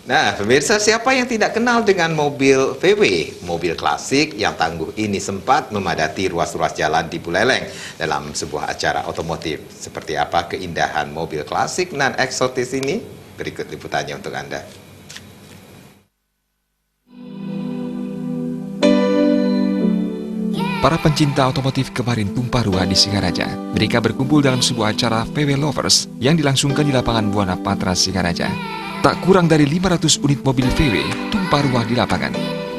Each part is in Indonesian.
Nah, pemirsa, siapa yang tidak kenal dengan mobil VW? Mobil klasik yang tangguh ini sempat memadati ruas-ruas jalan di Buleleng dalam sebuah acara otomotif. Seperti apa keindahan mobil klasik nan eksotis ini? Berikut liputannya untuk Anda. Para pencinta otomotif kemarin tumpah ruah di Singaraja. Mereka berkumpul dalam sebuah acara VW Lovers yang dilangsungkan di lapangan Buana Patra, Singaraja. Tak kurang dari 500 unit mobil VW tumpah ruah di lapangan.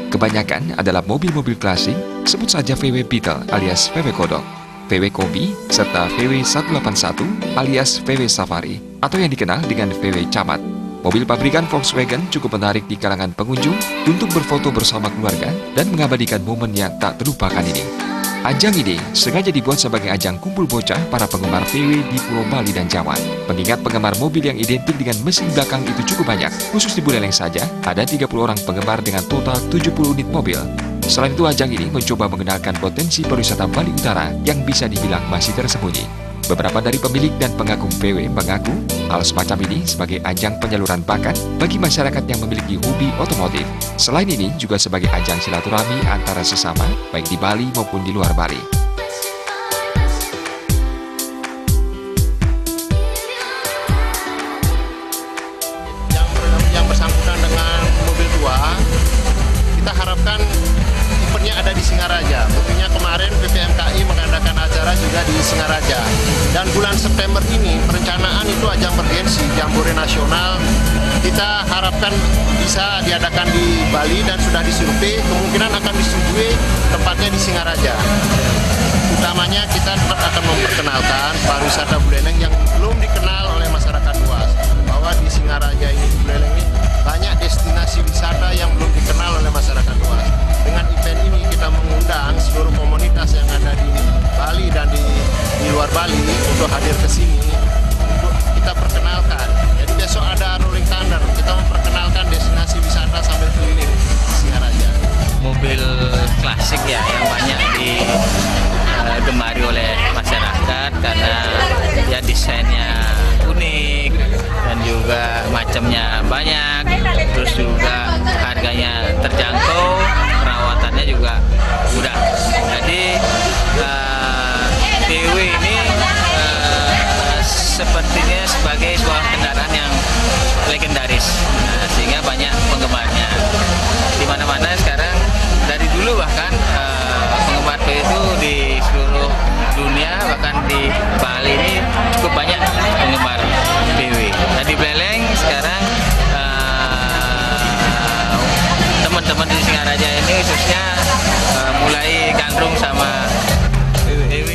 Kebanyakan adalah mobil-mobil klasik, sebut saja VW Beetle alias VW Kodok, VW Kombi, serta VW 181 alias VW Safari, atau yang dikenal dengan VW Camat. Mobil pabrikan Volkswagen cukup menarik di kalangan pengunjung untuk berfoto bersama keluarga dan mengabadikan momen yang tak terlupakan ini. Ajang ini sengaja dibuat sebagai ajang kumpul bocah para penggemar VW di Pulau Bali dan Jawa. Mengingat penggemar mobil yang identik dengan mesin belakang itu cukup banyak, khusus di Buleleng saja ada 30 orang penggemar dengan total 70 unit mobil. Selain itu, ajang ini mencoba mengenalkan potensi pariwisata Bali Utara yang bisa dibilang masih tersembunyi. Beberapa dari pemilik dan pengagum VW mengaku hal semacam ini sebagai ajang penyaluran bakat bagi masyarakat yang memiliki hobi otomotif. Selain ini juga sebagai ajang silaturahmi antara sesama, baik di Bali maupun di luar Bali. Yang bersangkutan dengan mobil tua, kita harapkan eventnya ada di Singaraja. Buktinya kemarin PPMKI mengadakan acara juga di Singaraja. Dan bulan September ini perencanaan itu ajang bergensi Jambore Nasional. Kita harapkan bisa diadakan di Bali dan sudah disurvei, kemungkinan akan disetujui tempatnya di Singaraja. Utamanya kita tetap akan memperkenalkan pariwisata Buleleng yang belum dikenal oleh masyarakat luas. Bahwa di Singaraja ini, di Buleleng ini banyak destinasi wisata yang belum dikenal oleh masyarakat luas. Dengan event ini kita mengundang seluruh komunitas yang ada di Bali dan di luar Bali untuk hadir ke sini untuk kita perkenalkan. Jadi besok ada rolling thunder, kita memperkenalkan destinasi wisata sambil keliling Singaraja. Mobil klasik ya yang banyak digemari oleh masyarakat karena ya desainnya unik dan juga macamnya banyak, terus juga harganya terjangkau, perawatannya juga mudah. Jadi VW ini sepertinya sebagai sebuah kendaraan yang legendaris, sehingga banyak penggemarnya. Di mana-mana sekarang, dari dulu bahkan penggemar VW itu di seluruh dunia, bahkan di Bali ini cukup banyak penggemar VW. Nah, di Buleleng sekarang teman-teman di Singaraja ini khususnya mulai gandrung sama VW.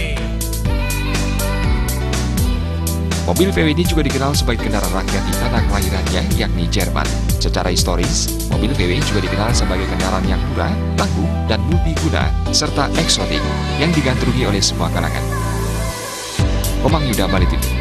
Mobil VW ini juga dikenal sebagai kendaraan rakyat di tanah kelahirannya, yakni Jerman. Secara historis, mobil VW juga dikenal sebagai kendaraan yang murah, tangguh, dan multiguna, serta eksotik yang digandrungi oleh semua kalangan. Komang Yuda, Bali TV.